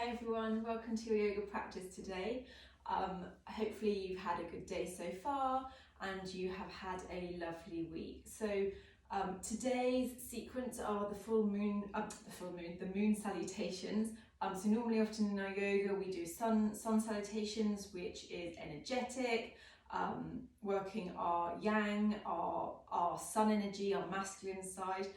Hi everyone, welcome to your yoga practice today. Hopefully you've had a good day so far and you have had a lovely week. So today's sequence are the moon salutations. So normally often in our yoga we do sun salutations, which is energetic, working our yang, our sun energy, our masculine side.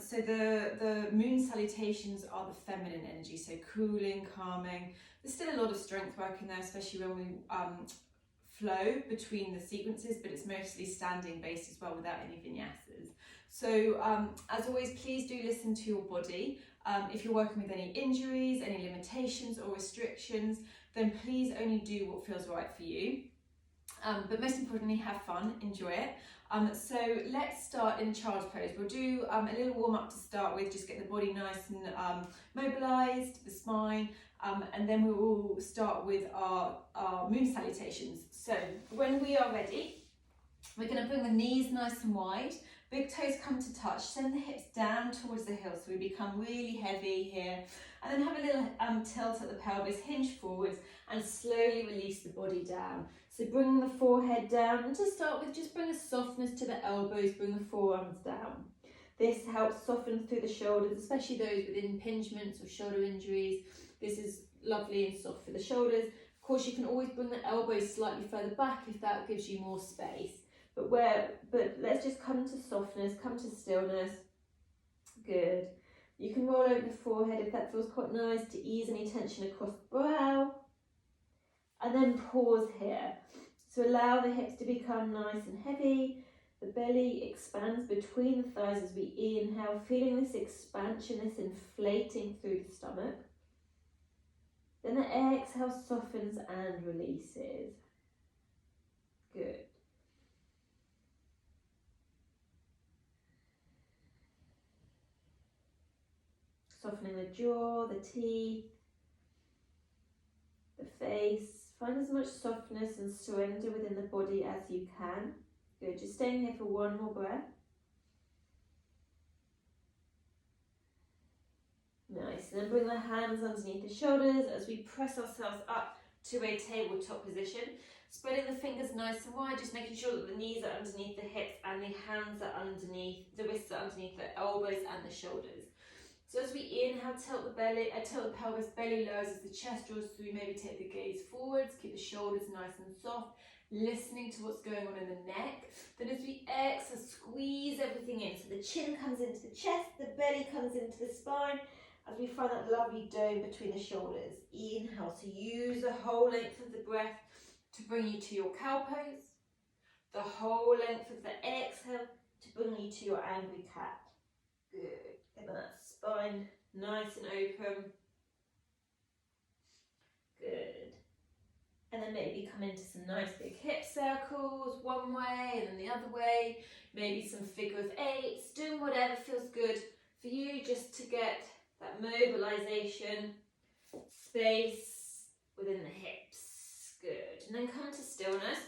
So the moon salutations are the feminine energy, so cooling, calming. There's still a lot of strength work in there, especially when we flow between the sequences, but it's mostly standing based as well without any vinyasas. So as always, please do listen to your body. If you're working with any injuries, any limitations or restrictions, then please only do what feels right for you. But most importantly, have fun, enjoy it. So let's start in child's pose. We'll do a little warm up to start with, just get the body nice and mobilized, the spine, and then we will start with our moon salutations. So when we are ready, we're going to bring the knees nice and wide, big toes come to touch, send the hips down towards the hill so we become really heavy here, and then have a little tilt at the pelvis, hinge forwards and slowly release the body down. So bring the forehead down, and to start with, just bring a softness to the elbows, bring the forearms down. This helps soften through the shoulders, especially those with impingements or shoulder injuries. This is lovely and soft for the shoulders. Of course, you can always bring the elbows slightly further back if that gives you more space. But let's just come to softness, come to stillness. Good. You can roll over the forehead if that feels quite nice to ease any tension across the brow. And then pause here. So allow the hips to become nice and heavy. The belly expands between the thighs as we inhale, feeling this expansion, this inflating through the stomach. Then the exhale softens and releases. Good. Softening the jaw, the teeth, the face. Find as much softness and surrender within the body as you can. Good, just staying here for one more breath. Nice, and then bring the hands underneath the shoulders as we press ourselves up to a tabletop position. Spreading the fingers nice and wide, just making sure that the knees are underneath the hips and the hands are underneath, the wrists are underneath the elbows and the shoulders. So as we inhale, tilt the pelvis, belly lowers as the chest draws through, maybe take the gaze forwards, keep the shoulders nice and soft, listening to what's going on in the neck. Then as we exhale, squeeze everything in. So the chin comes into the chest, the belly comes into the spine, as we find that lovely dome between the shoulders. Inhale, so use the whole length of the breath to bring you to your cow pose. The whole length of the exhale to bring you to your angry cat. Good. Get that spine nice and open. Good. And then maybe come into some nice big hip circles, one way and then the other way. Maybe some figure of eights, doing whatever feels good for you, just to get that mobilization, space within the hips. Good. And then come to stillness.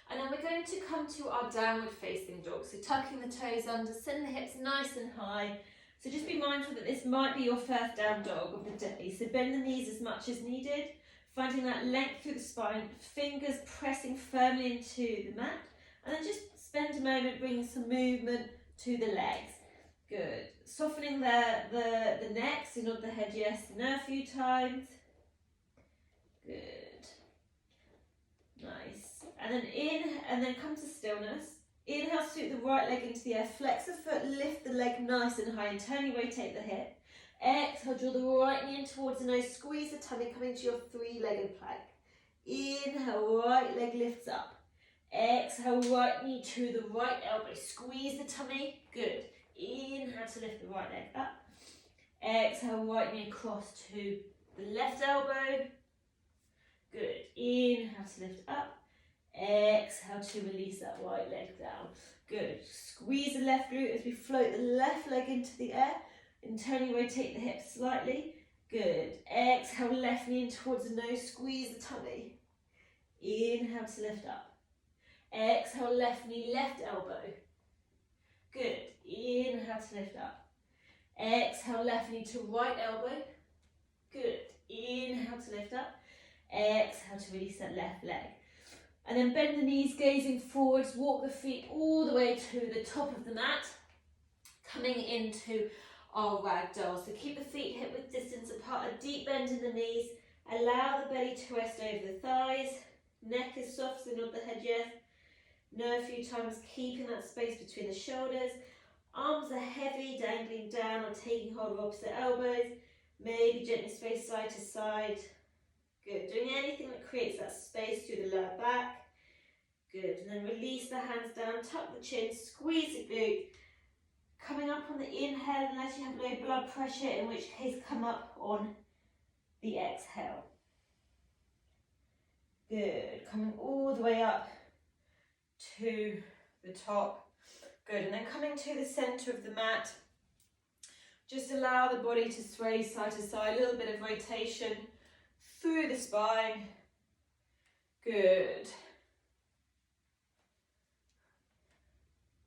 And then we're going to come to our downward facing dog. So tucking the toes under, send the hips nice and high. So just be mindful that this might be your first down dog of the day. So bend the knees as much as needed, finding that length through the spine, fingers pressing firmly into the mat. And then just spend a moment bringing some movement to the legs. Good. Softening the neck, so nod the head yes and no a few times. Good. Nice. And then and then come to stillness. Inhale, sweep the right leg into the air, flex the foot, lift the leg nice and high, internally rotate the hip. Exhale, draw the right knee in towards the nose, squeeze the tummy, come into your three-legged plank. Inhale, right leg lifts up. Exhale, right knee to the right elbow, squeeze the tummy, good. Inhale to lift the right leg up. Exhale, right knee across to the left elbow. Good. Inhale to lift up. Exhale to release that right leg down. Good. Squeeze the left glute as we float the left leg into the air. Internally rotate the hips slightly. Good. Exhale, left knee in towards the nose. Squeeze the tummy. Inhale to lift up. Exhale, left knee, left elbow. Good. Inhale to lift up. Exhale, left knee to right elbow. Good. Inhale to lift up. Exhale to release that left leg. And then bend the knees, gazing forwards, walk the feet all the way to the top of the mat, coming into our ragdoll. So keep the feet hip width distance apart, a deep bend in the knees, allow the belly to rest over the thighs, neck is soft, so nod the head yes. Know a few times, keeping that space between the shoulders. Arms are heavy, dangling down or taking hold of opposite elbows. Maybe gently sway side to side. Good. Doing anything that creates that space through the lower back. Good. And then release the hands down, tuck the chin, squeeze the glute. Coming up on the inhale, unless you have low blood pressure, in which case come up on the exhale. Good. Coming all the way up to the top. Good. And then coming to the center of the mat. Just allow the body to sway side to side, a little bit of rotation through the spine. Good.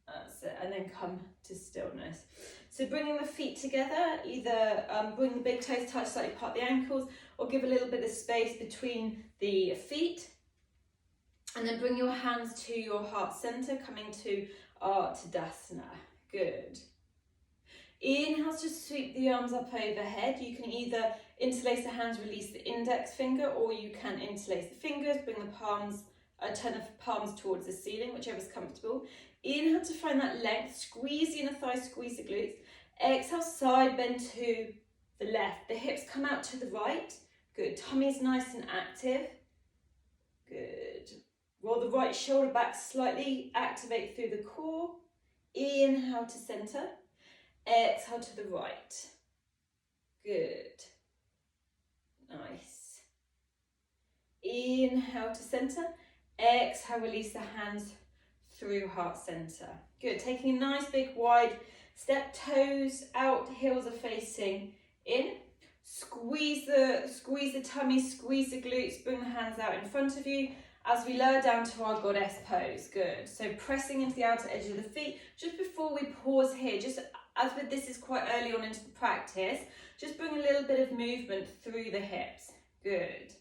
That's it. And then come to stillness. So bringing the feet together, either bring the big toes touch slightly apart the ankles, or give a little bit of space between the feet. And then bring your hands to your heart center, coming to our Tadasana. Good. Inhale, just sweep the arms up overhead. You can either interlace the hands, release the index finger, or you can interlace the fingers, bring the palms, turn the palms towards the ceiling, whichever's comfortable. Inhale to find that length, squeeze the inner thighs, squeeze the glutes. Exhale, side bend to the left. The hips come out to the right. Good. Tummy's nice and active. Good. Roll the right shoulder back slightly, activate through the core. Inhale to center. Exhale to the right. Good. Nice. Inhale to center. Exhale, release the hands through heart center. Good. Taking a nice big wide step, toes out, heels are facing in. Squeeze the tummy, squeeze the glutes, bring the hands out in front of you as we lower down to our goddess pose. Good. So pressing into the outer edge of the feet. Just before we pause here, just as with this is quite early on into the practice, just bring a little bit of movement through the hips. Good.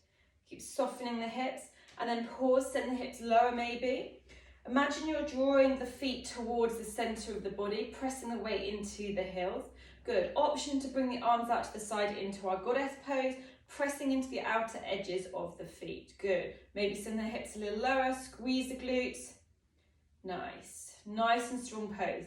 Keep softening the hips and then pause, send the hips lower maybe. Imagine you're drawing the feet towards the center of the body, pressing the weight into the heels. Good. Option to bring the arms out to the side into our goddess pose, pressing into the outer edges of the feet. Good. Maybe send the hips a little lower, squeeze the glutes. Nice. Nice and strong pose.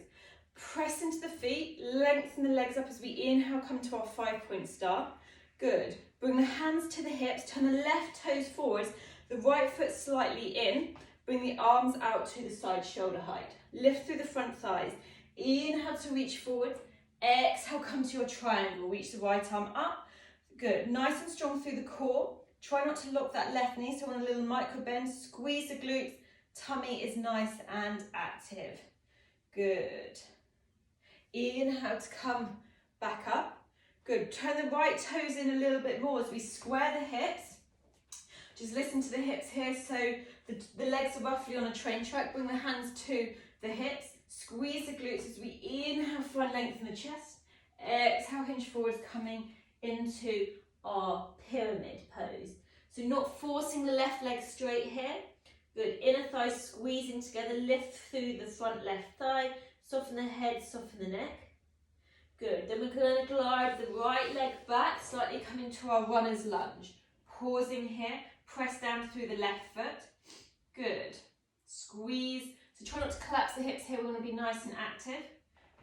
Press into the feet, lengthen the legs up as we inhale, come to our 5-point star. Good. Bring the hands to the hips, turn the left toes forwards, the right foot slightly in. Bring the arms out to the side shoulder height. Lift through the front thighs. Inhale to reach forward. Exhale, come to your triangle. Reach the right arm up. Good. Nice and strong through the core. Try not to lock that left knee, so on a little micro bend. Squeeze the glutes. Tummy is nice and active. Good. Inhale to come back up. Good. Turn the right toes in a little bit more as we square the hips. Just listen to the hips here. So the legs are roughly on a train track. Bring the hands to the hips. Squeeze the glutes as we inhale, find length in the chest. Exhale, hinge forwards, coming into our pyramid pose. So not forcing the left leg straight here. Good. Inner thighs squeezing together. Lift through the front left thigh. Soften the head, soften the neck. Good. Then we're going to glide the right leg back, slightly coming to our runner's lunge. Pausing here. Press down through the left foot. Good. Squeeze. So try not to collapse the hips here. We want to be nice and active.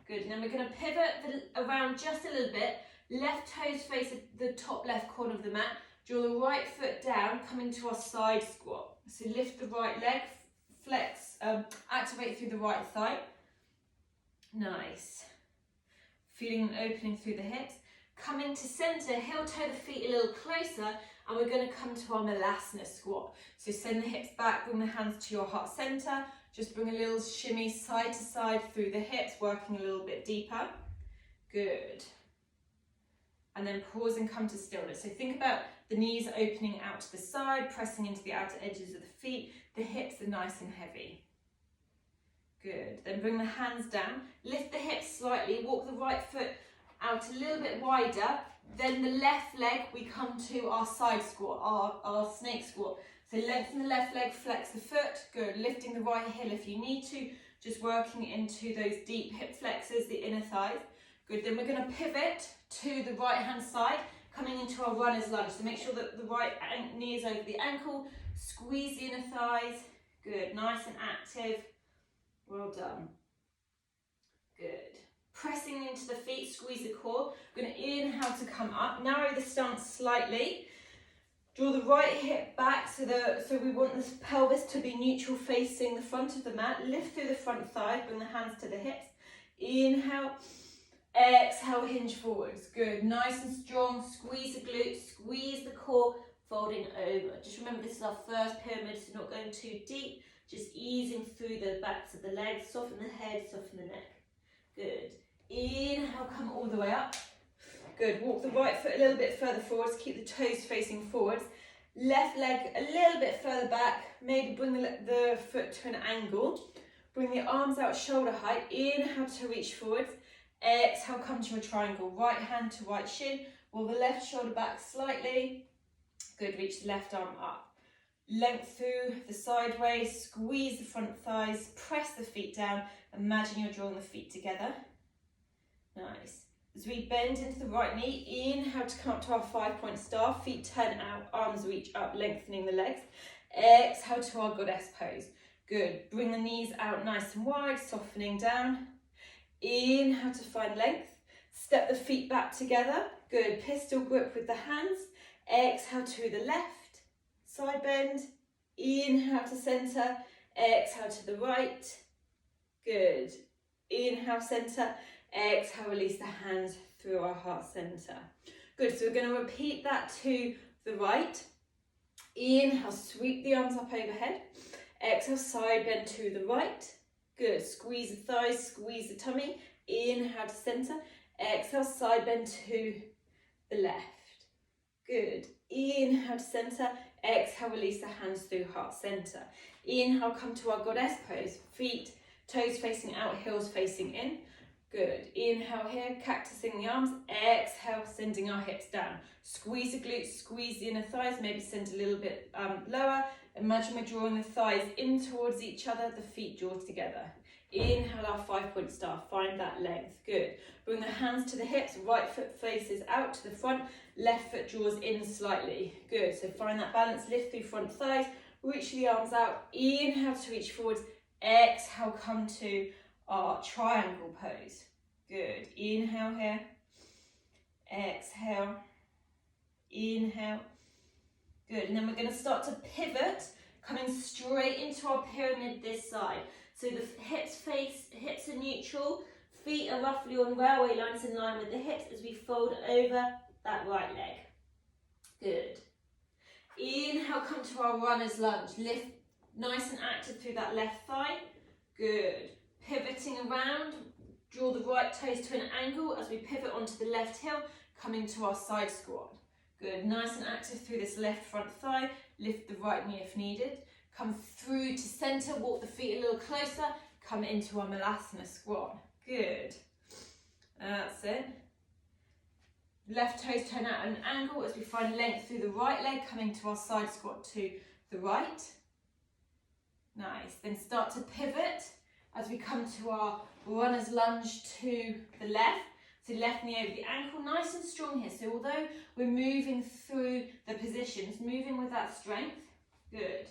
Good. And then we're going to pivot around just a little bit. Left toes face the top left corner of the mat. Draw the right foot down, coming to our side squat. So lift the right leg, flex, activate through the right thigh. Nice. Feeling an opening through the hips. Coming to center, heel toe the feet a little closer, and we're going to come to our Malasana squat. So send the hips back, bring the hands to your heart center. Just bring a little shimmy side to side through the hips, working a little bit deeper. Good. And then pause and come to stillness. So think about the knees opening out to the side, pressing into the outer edges of the feet. The hips are nice and heavy. Good. Then bring the hands down. Lift the hips slightly. Walk the right foot out a little bit wider. Then the left leg, we come to our side squat, our snake squat. So lengthen the left leg, flex the foot. Good. Lifting the right heel if you need to. Just working into those deep hip flexors, the inner thighs. Good. Then we're going to pivot to the right hand side, coming into our runner's lunge. So make sure that the right knee is over the ankle. Squeeze the inner thighs. Good. Nice and active. Well done. Good. Pressing into the feet, squeeze the core. We're going to inhale to come up. Narrow the stance slightly. Draw the right hip back so we want this pelvis to be neutral facing the front of the mat. Lift through the front thigh, bring the hands to the hips. Inhale, exhale, hinge forwards. Good, nice and strong. Squeeze the glutes, squeeze the core, folding over. Just remember this is our first pyramid, so not going too deep. Just easing through the backs of the legs. Soften the head, soften the neck. Good. Inhale, come all the way up. Good. Walk the right foot a little bit further forwards. Keep the toes facing forwards. Left leg a little bit further back. Maybe bring the foot to an angle. Bring the arms out shoulder height. Inhale to reach forwards. Exhale, come to a triangle. Right hand to right shin. Roll the left shoulder back slightly. Good. Reach the left arm up. Length through the sideways. Squeeze the front thighs. Press the feet down. Imagine you're drawing the feet together. Nice. As we bend into the right knee, inhale to come up to our 5-point star, feet turn out, arms reach up, lengthening the legs. Exhale to our goddess pose. Good. Bring the knees out nice and wide, softening down. Inhale to find length. Step the feet back together. Good. Pistol grip with the hands. Exhale to the left. Side bend. Inhale to centre. Exhale to the right. Good. Inhale, centre. Exhale, release the hands through our heart center. Good, so we're going to repeat that to the right. Inhale, sweep the arms up overhead. Exhale, side bend to the right. Good, squeeze the thighs, squeeze the tummy. Inhale to center. Exhale, side bend to the left. Good, inhale to center. Exhale, release the hands through heart center. Inhale, come to our goddess pose. Feet, toes facing out, heels facing in. Good. Inhale here, cactusing the arms. Exhale, sending our hips down. Squeeze the glutes, squeeze the inner thighs, maybe send a little bit lower. Imagine we're drawing the thighs in towards each other, the feet draw together. Inhale our 5-point star, find that length. Good. Bring the hands to the hips, right foot faces out to the front, left foot draws in slightly. Good. So find that balance, lift through front thighs, reach the arms out. Inhale to reach forwards. Exhale, come to our triangle pose. Good. Inhale here. Exhale. Inhale. Good. And then we're going to start to pivot, coming straight into our pyramid this side. So the hips are neutral, feet are roughly on railway lines in line with the hips as we fold over that right leg. Good. Inhale, come to our runner's lunge. Lift nice and active through that left thigh. Good. Pivoting around, draw the right toes to an angle as we pivot onto the left heel, coming to our side squat. Good, nice and active through this left front thigh, lift the right knee if needed. Come through to centre, walk the feet a little closer, come into our Malasana squat. Good, that's it. Left toes turn out at an angle as we find length through the right leg, coming to our side squat to the right. Nice, then start to pivot as we come to our runner's lunge to the left. So left knee over the ankle, nice and strong here. So although we're moving through the positions, moving with that strength, good.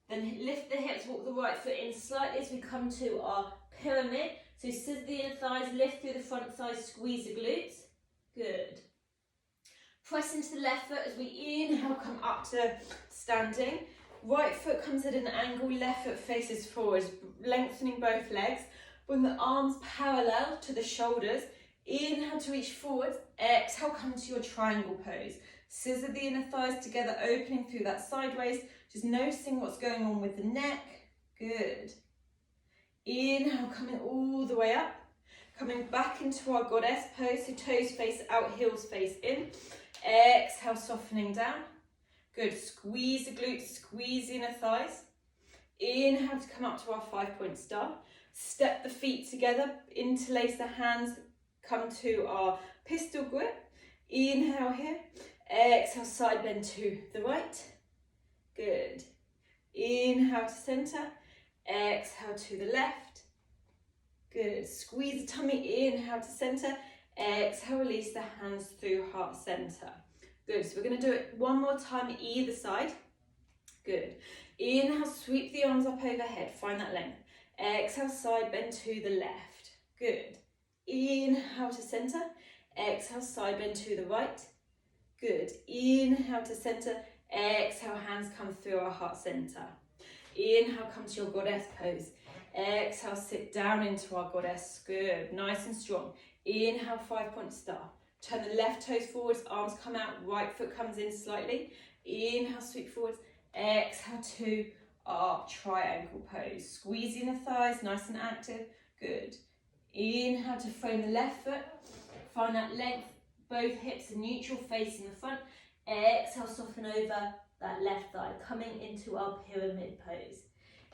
Then lift the hips, walk the right foot in slightly as we come to our pyramid. So scissor the inner thighs, lift through the front thighs, squeeze the glutes, good. Press into the left foot as we inhale, come up to standing. Right foot comes at an angle, left foot faces forwards, lengthening both legs. Bring the arms parallel to the shoulders. Inhale to reach forwards. Exhale, come to your triangle pose. Scissor the inner thighs together, opening through that sideways. Just noticing what's going on with the neck. Good. Inhale, coming all the way up. Coming back into our goddess pose. So toes face out, heels face in. Exhale, softening down. Good, squeeze the glutes, squeeze the inner thighs. Inhale to come up to our 5-point star. Step the feet together, interlace the hands, come to our pistol grip. Inhale here. Exhale, side bend to the right. Good. Inhale to center. Exhale to the left. Good. Squeeze the tummy. Inhale to center. Exhale, release the hands through heart center. Good. So we're going to do it one more time either side. Good. Inhale, sweep the arms up overhead. Find that length. Exhale, side bend to the left. Good. Inhale to center. Exhale, side bend to the right. Good. Inhale to center. Exhale, hands come through our heart center. Inhale, come to your goddess pose. Exhale, sit down into our goddess. Good. Nice and strong. Inhale, 5-point star. Turn the left toes forwards, arms come out, right foot comes in slightly. Inhale, sweep forwards. Exhale to our triangle pose. Squeezing the thighs, nice and active. Good. Inhale to frame the left foot. Find that length. Both hips are neutral, facing the front. Exhale, soften over that left thigh, coming into our pyramid pose.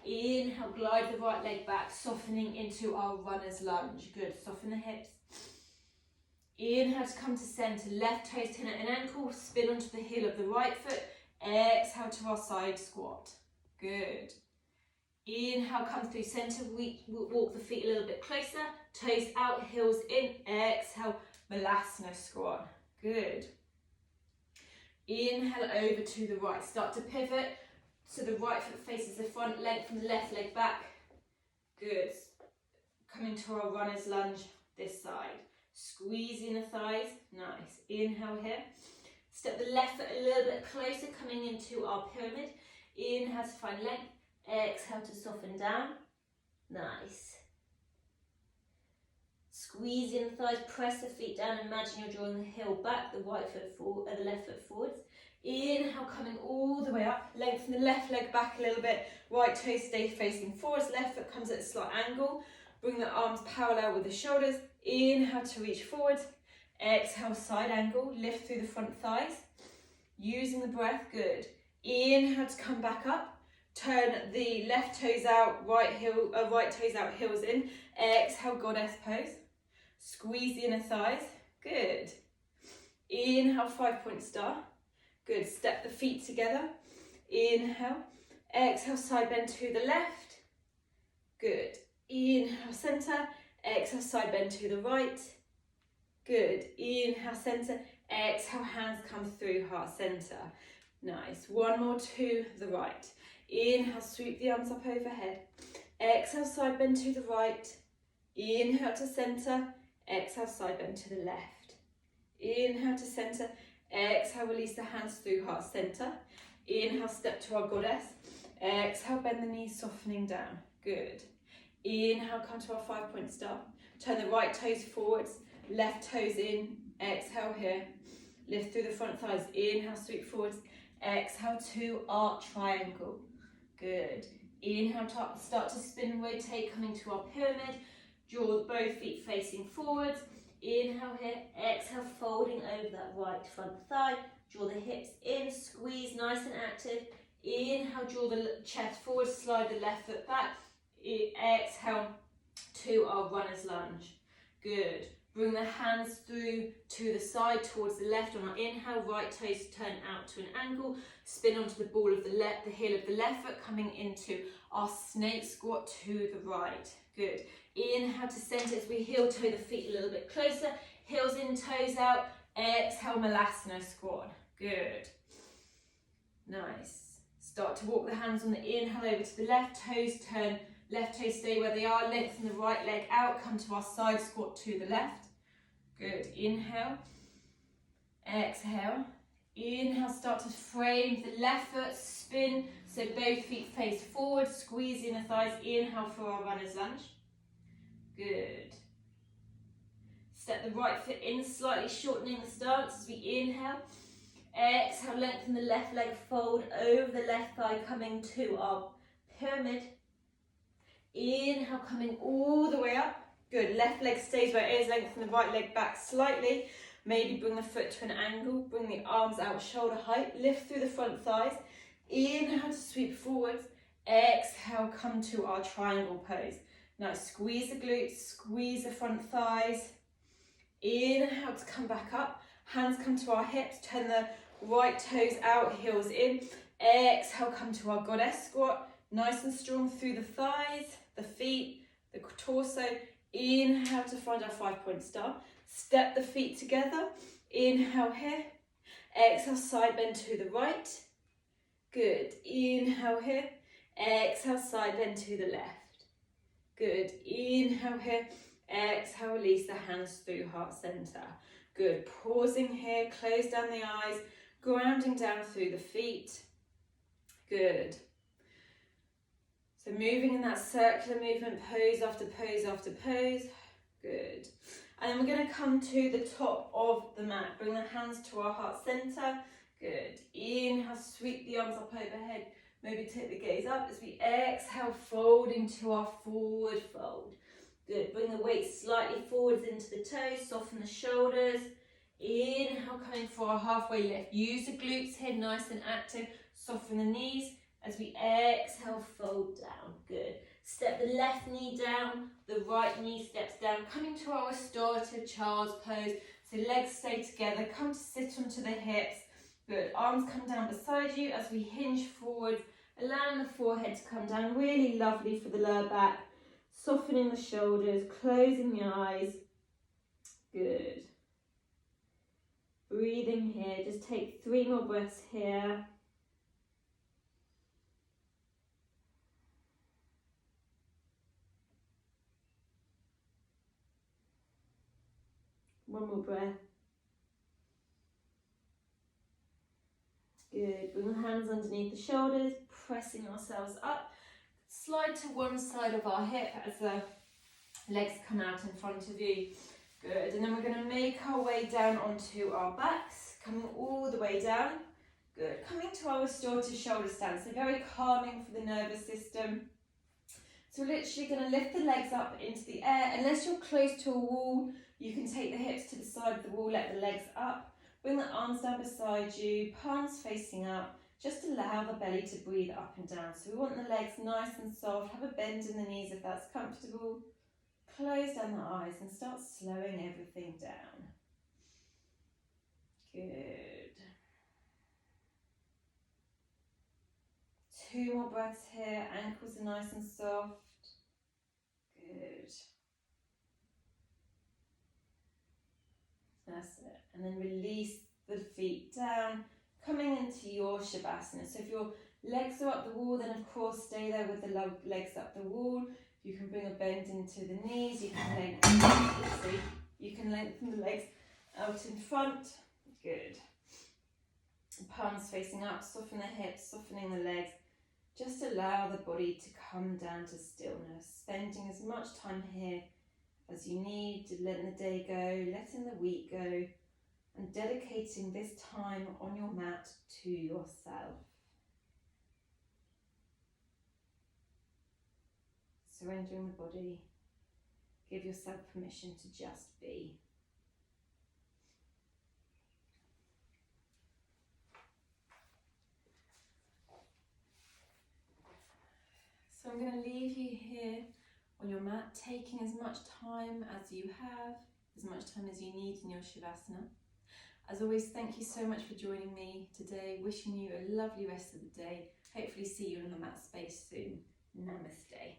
Inhale, glide the right leg back, softening into our runner's lunge. Good. Soften the hips. Inhale to come to center. Left toes turn at an ankle. Spin onto the heel of the right foot. Exhale to our side squat. Good. Inhale, come through center. Walk the feet a little bit closer. Toes out, heels in. Exhale, Balasana squat. Good. Inhale over to the right. Start to pivot. So the right foot faces the front, lengthen the left leg back. Good. Coming to our runner's lunge this side. Squeezing the thighs. Nice. Inhale here. Step the left foot a little bit closer, coming into our pyramid. Inhale to find length. Exhale to soften down. Nice. Squeezing the thighs, press the feet down. Imagine you're drawing the heel back, the right foot forward, the left foot forwards. Inhale, coming all the way up. Lengthen the left leg back a little bit. Right toes stay facing forwards. Left foot comes at a slight angle. Bring the arms parallel with the shoulders. Inhale to reach forwards. Exhale, side angle. Lift through the front thighs. Using the breath, good. Inhale to come back up. Turn the left toes out, right toes out, heels in. Exhale, goddess pose. Squeeze the inner thighs. Good. Inhale, 5-point star. Good. Step the feet together. Inhale. Exhale, side bend to the left. Good. Inhale, center. Exhale, side bend to the right. Good. Inhale, center. Exhale, hands come through heart center. Nice. One more to the right. Inhale, sweep the arms up overhead. Exhale, side bend to the right. Inhale to center. Exhale, side bend to the left. Inhale to center. Exhale, release the hands through heart center. Inhale, step to our goddess. Exhale, bend the knees, softening down. Good. Inhale, come to our 5-point star. Turn the right toes forwards, left toes in. Exhale here. Lift through the front thighs. Inhale, sweep forwards. Exhale to our triangle. Good. Inhale, start to spin and rotate, coming to our pyramid. Draw both feet facing forwards. Inhale here. Exhale, folding over that right front thigh. Draw the hips in, squeeze, nice and active. Inhale, draw the chest forward, slide the left foot back. Exhale to our runner's lunge. Good. Bring the hands through to the side towards the left on our inhale. Right toes turn out to an angle. Spin onto the ball of the heel of the left foot, coming into our snake squat to the right. Good. Inhale to center as we heel toe the feet a little bit closer. Heels in, toes out. Exhale, Malasana squat. Good. Nice. Start to walk the hands on the inhale over to the left. Toes turn. Left toes stay where they are. Lengthen the right leg out. Come to our side squat to the left. Good. Inhale. Exhale. Inhale. Start to frame the left foot. Spin. So both feet face forward. Squeezing the thighs. Inhale for our runner's lunge. Good. Step the right foot in, slightly shortening the stance as we inhale. Exhale, lengthen the left leg, fold over the left thigh, coming to our pyramid. Inhale, coming all the way up. Good. Left leg stays where it is. Lengthen the right leg back slightly. Maybe bring the foot to an angle. Bring the arms out shoulder height. Lift through the front thighs. Inhale to sweep forwards. Exhale, come to our triangle pose. Now squeeze the glutes, squeeze the front thighs. Inhale to come back up. Hands come to our hips, turn the right toes out, heels in. Exhale, come to our goddess squat. Nice and strong through the thighs, the feet, the torso. Inhale to find our 5-point star. Step the feet together. Inhale here. Exhale, side bend to the right. Good. Inhale here. Exhale, side bend to the left. Good. Inhale here. Exhale, release the hands through heart center. Good. Pausing here. Close down the eyes. Grounding down through the feet. Good. So moving in that circular movement, pose after pose after pose. Good. And then we're going to come to the top of the mat. Bring the hands to our heart center. Good. Inhale, sweep the arms up overhead. Maybe take the gaze up as we exhale, fold into our forward fold. Good. Bring the weight slightly forwards into the toes, soften the shoulders. Inhale, coming for our halfway lift. Use the glutes here, nice and active. Soften the knees as we exhale, fold down. Good. Step the left knee down, the right knee steps down. Coming to our restorative child's pose. So legs stay together, come to sit onto the hips. Good. Arms come down beside you as we hinge forward, allowing the forehead to come down. Really lovely for the lower back. Softening the shoulders, closing the eyes. Good. Breathing here. Just take 3 more breaths here. One more breath. Good. Bring the hands underneath the shoulders, pressing ourselves up. Slide to one side of our hip as the legs come out in front of you. Good. And then we're going to make our way down onto our backs, coming all the way down. Good. Coming to our restorative shoulder stand. So very calming for the nervous system. So we're literally going to lift the legs up into the air. Unless you're close to a wall, you can take the hips to the side of the wall, let the legs up. Bring the arms down beside you, palms facing up. Just allow the belly to breathe up and down. So we want the legs nice and soft. Have a bend in the knees if that's comfortable. Close down the eyes and start slowing everything down. Good. 2 more breaths here. Ankles are nice and soft. Good. That's it. And then release the feet down, coming into your Shavasana. So if your legs are up the wall, then of course stay there with the legs up the wall. You can bring a bend into the knees. You can lengthen the legs out in front. Good. Palms facing up, soften the hips, softening the legs. Just allow the body to come down to stillness, spending as much time here as you need to, letting the day go, letting the week go, and dedicating this time on your mat to yourself. Surrendering the body, give yourself permission to just be. So I'm going to leave you here on your mat, taking as much time as you have, as much time as you need in your Shavasana. As always, thank you so much for joining me today. Wishing you a lovely rest of the day. Hopefully see you in the mat space soon. Namaste.